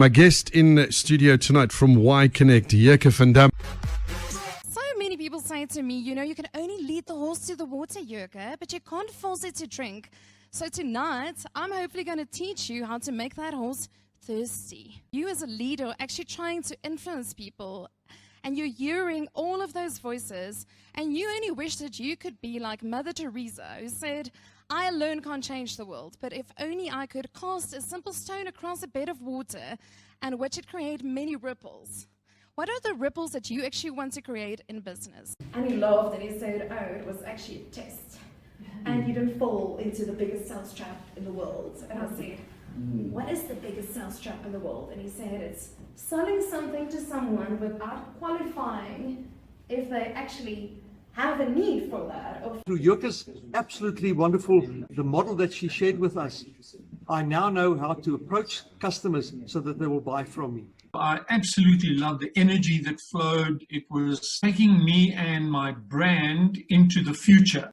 My guest in the studio tonight from Y Connect, Yoke Van Dam. So many people say to me, you can only lead the horse to the water, Yoke, but you can't force it to drink. So tonight, I'm hopefully going to teach you how to make that horse thirsty. You as a leader are actually trying to influence people, and you're hearing all of those voices, and you only wish that you could be like Mother Teresa, who said, I alone can't change the world, but if only I could cast a simple stone across a bed of water and watch it create many ripples. What are the ripples that you actually want to create in business? And he laughed and he said, oh, it was actually a test. And you didn't fall into the biggest sales trap in the world. And I said, what is the biggest sales trap in the world? And he said, it's selling something to someone without qualifying if they actually have a need for that. Yoke is absolutely wonderful. The model that she shared with us, I now know how to approach customers so that they will buy from me. I absolutely love the energy that flowed. It was taking me and my brand into the future.